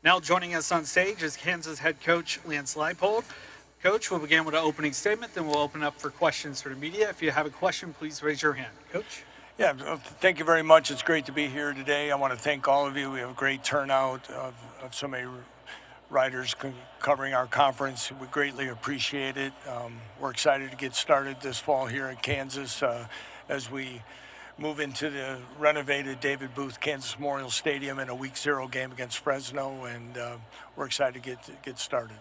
Now joining us on stage is Kansas head coach Lance Leipold. Coach, we'll begin with an opening statement, then we'll open up for questions for the media. If you have a question, please raise your hand. Coach? Yeah, thank you very much. It's great to be here today. I want to thank all of you. We have a great turnout of so many writers covering our conference. We greatly appreciate it. We're excited to get started this fall here in Kansas as we move into the renovated David Booth Kansas Memorial Stadium in a Week 0 game against Fresno, and we're excited to get started.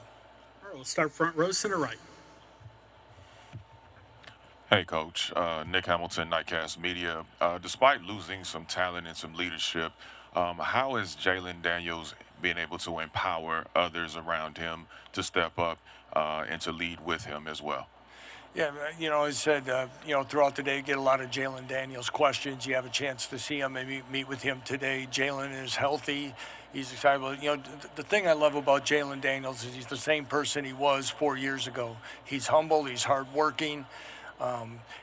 All right, we'll start front row, center right. Hey, Coach. Nick Hamilton, Nightcast Media. Despite losing some talent and some leadership, how is Jalen Daniels being able to empower others around him to step up and to lead with him as well? Yeah, I said, throughout the day, get a lot of Jalen Daniels questions. You have a chance to see him, maybe meet with him today. Jalen is healthy. He's excited. The thing I love about Jalen Daniels is he's the same person he was 4 years ago. He's humble. He's hardworking.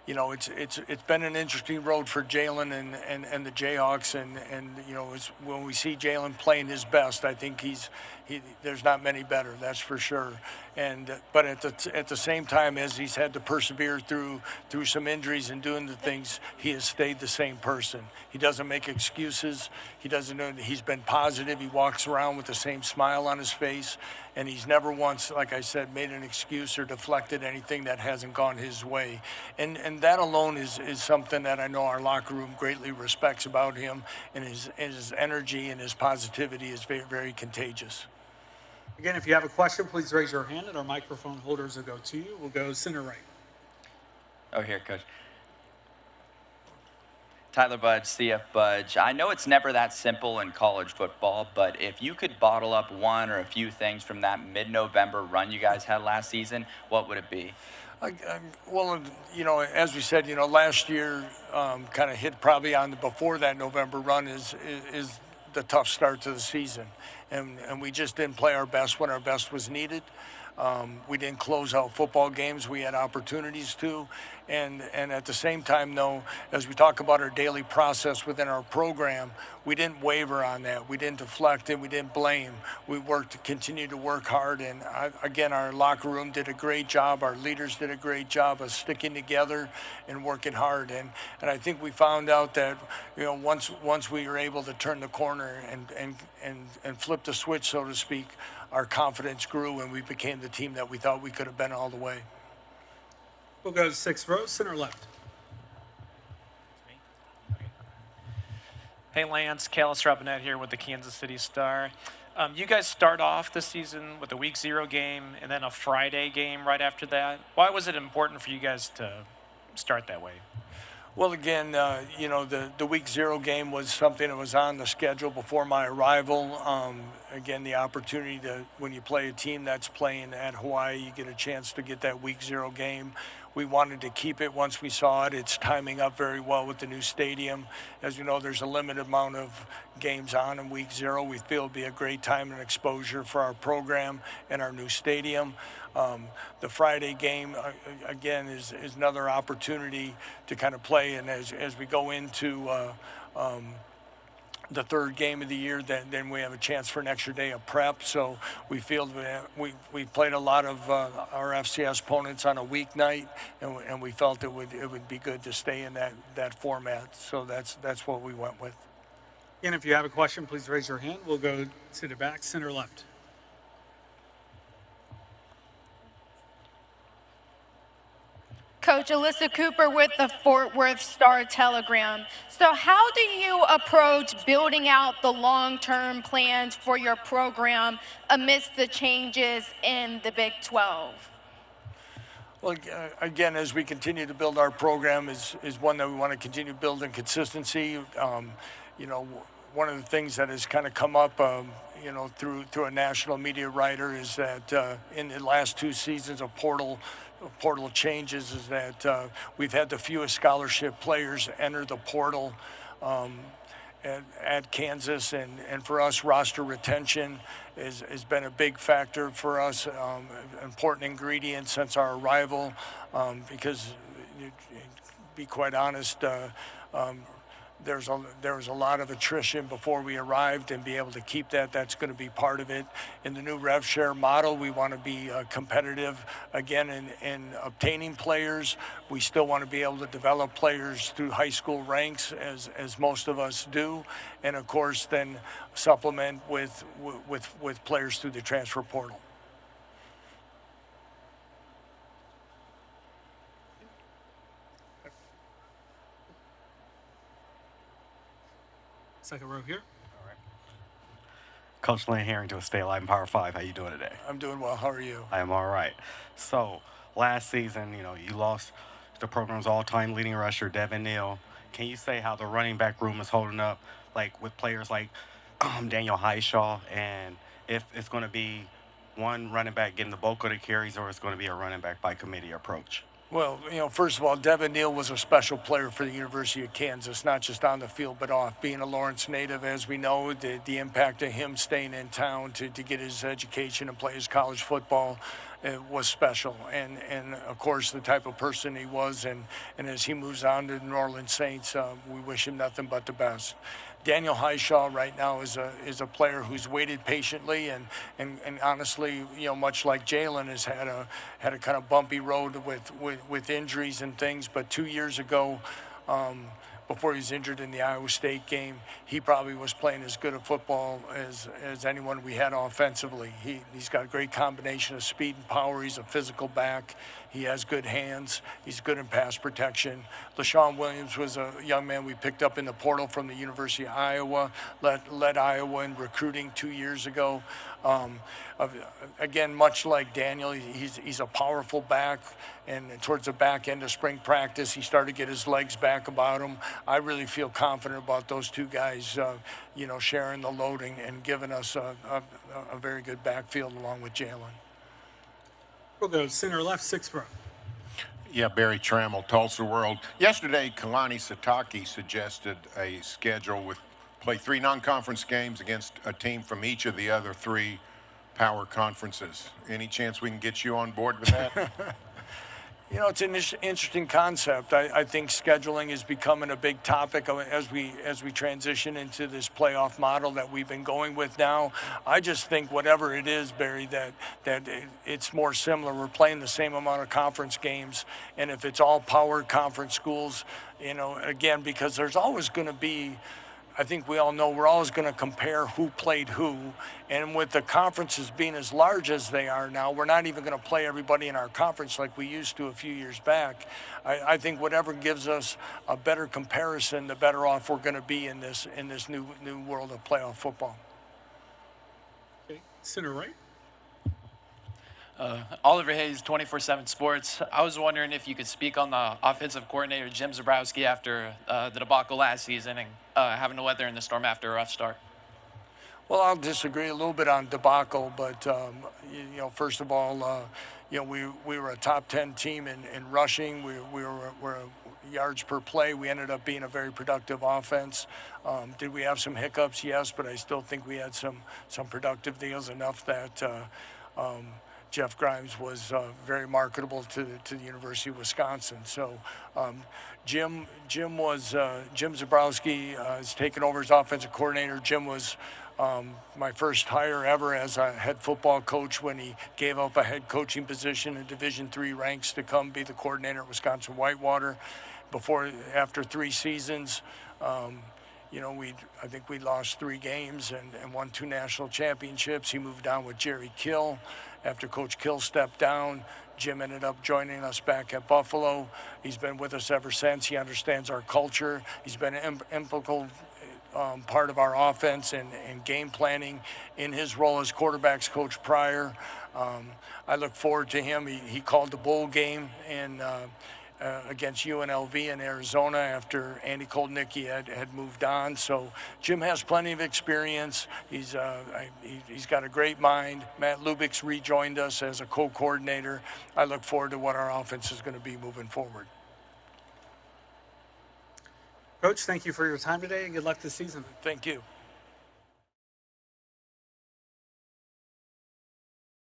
It's been an interesting road for Jalen and the Jayhawks, and when we see Jalen playing his best, I think there's not many better, that's for sure. But at the same time, as he's had to persevere through some injuries and doing the things, he has stayed the same person. He doesn't make excuses. He's been positive. He walks around with the same smile on his face, and he's never once, like I said, made an excuse or deflected anything that hasn't gone his way. And that alone is something that I know our locker room greatly respects about him, and his energy and his positivity is very, very contagious. Again, if you have a question, please raise your hand and our microphone holders will go to you. We'll go center right. Oh, here, Coach. Tyler Budge, CF Budge. I know it's never that simple in college football, but if you could bottle up one or a few things from that mid-November run you guys had last season, what would it be? Well, as we said, last year kind of hit probably before that November run is the tough start to the season. And we just didn't play our best when our best was needed. We didn't close out football games. We had opportunities to. And at the same time, though, as we talk about our daily process within our program, we didn't waver on that. We didn't deflect and we didn't blame. We continued to work hard. And again, our locker room did a great job. Our leaders did a great job of sticking together and working hard. And I think we found out that, once we were able to turn the corner and flip the switch, so to speak, our confidence grew and we became the team that we thought we could have been all the way. We'll go to sixth row, center left. Hey, Lance, Callis Robinette here with the Kansas City Star. You guys start off the season with a Week 0 game and then a Friday game right after that. Why was it important for you guys to start that way? Well, again, the Week 0 game was something that was on the schedule before my arrival. Again, the opportunity when you play a team that's playing at Hawaii, you get a chance to get that Week 0 game. We wanted to keep it once we saw it. It's timing up very well with the new stadium. As you know, there's a limited amount of games on in Week 0. We feel it'll be a great time and exposure for our program and our new stadium. The Friday game, again, is another opportunity to kind of play. And as we go into the third game of the year, then we have a chance for an extra day of prep. So we feel that we played a lot of our FCS opponents on a weeknight, and we felt it would be good to stay in that format. So that's what we went with. Again, if you have a question, please raise your hand. We'll go to the back, center left. Coach Alyssa Cooper with the Fort Worth Star-Telegram. So how do you approach building out the long-term plans for your program amidst the changes in the Big 12? Well, again, as we continue to build our program is one that we want to continue building consistency. One of the things that has kind of come up, through a national media writer is that in the last 2 seasons of portal changes is that we've had the fewest scholarship players enter the portal at Kansas, and for us, roster retention has been a big factor for us, important ingredient since our arrival, because to be quite honest, there was a lot of attrition before we arrived, and be able to keep that, that's going to be part of it. In the new rev share model, we want to be competitive again in obtaining players. We still want to be able to develop players through high school ranks, as most of us do, and of course then supplement with players through the transfer portal. Second row here. Coach Lynn Harrington with Stay Alive in Power 5. How you doing today? I'm doing well. How are you? I am all right. So, last season, you lost the program's all-time leading rusher, Devin Neal. Can you say how the running back room is holding up, like with players like Daniel Highshaw, and if it's going to be one running back getting the bulk of the carries, or it's going to be a running back by committee approach? Well, first of all, Devin Neal was a special player for the University of Kansas, not just on the field but off. Being a Lawrence native, as we know, the impact of him staying in town to get his education and play his college football was special. And of course, the type of person he was, and as he moves on to the New Orleans Saints, we wish him nothing but the best. Daniel Highshaw right now is a player who's waited patiently, and honestly, much like Jalen has had a kind of bumpy road with injuries and things. But 2 years ago, before he was injured in the Iowa State game, he probably was playing as good a football as anyone we had offensively. He's got a great combination of speed and power. He's a physical back. He has good hands. He's good in pass protection. LaShawn Williams was a young man we picked up in the portal from the University of Iowa, led Iowa in recruiting 2 years ago. Again, much like Daniel, he's a powerful back, and towards the back end of spring practice, he started to get his legs back about him. I really feel confident about those two guys, sharing the loading and giving us a very good backfield along with Jalen. We'll go center left, sixth row. Yeah, Barry Trammell, Tulsa World. Yesterday, Kalani Sitake suggested a schedule with play 3 non-conference games against a team from each of the other 3 power conferences. Any chance we can get you on board with that? It's an interesting concept. I think scheduling is becoming a big topic as we transition into this playoff model that we've been going with now. I just think whatever it is, Barry, that it's more similar. We're playing the same amount of conference games, and if it's all power conference schools, again, because there's always going to be, I think we all know we're always going to compare who played who. And with the conferences being as large as they are now, we're not even going to play everybody in our conference like we used to a few years back. I think whatever gives us a better comparison, the better off we're going to be in this new world of playoff football. Okay, center right. Oliver Hayes, 24/7 Sports. I was wondering if you could speak on the offensive coordinator, Jim Zebrowski, after the debacle last season and having to weather in the storm after a rough start. Well, I'll disagree a little bit on debacle, but first of all, we were a top 10 team in rushing. We were yards per play. We ended up being a very productive offense. Did we have some hiccups? Yes, but I still think we had some productive deals, enough that Jeff Grimes was very marketable to the University of Wisconsin. So Jim Zebrowski has taken over as offensive coordinator. Jim was my first hire ever as a head football coach when he gave up a head coaching position in Division III ranks to come be the coordinator at Wisconsin Whitewater. After 3 seasons, I think we lost 3 games and won 2 national championships. He moved on with Jerry Kill. After Coach Kill stepped down, Jim ended up joining us back at Buffalo. He's been with us ever since. He understands our culture. He's been an integral part of our offense and game planning in his role as quarterbacks coach prior. I look forward to him. He called the bowl game against UNLV in Arizona after Andy Koldnicki had moved on. So Jim has plenty of experience. He's got a great mind. Matt Lubik's rejoined us as a co-coordinator. I look forward to what our offense is going to be moving forward. Coach, thank you for your time today, and good luck this season. Thank you.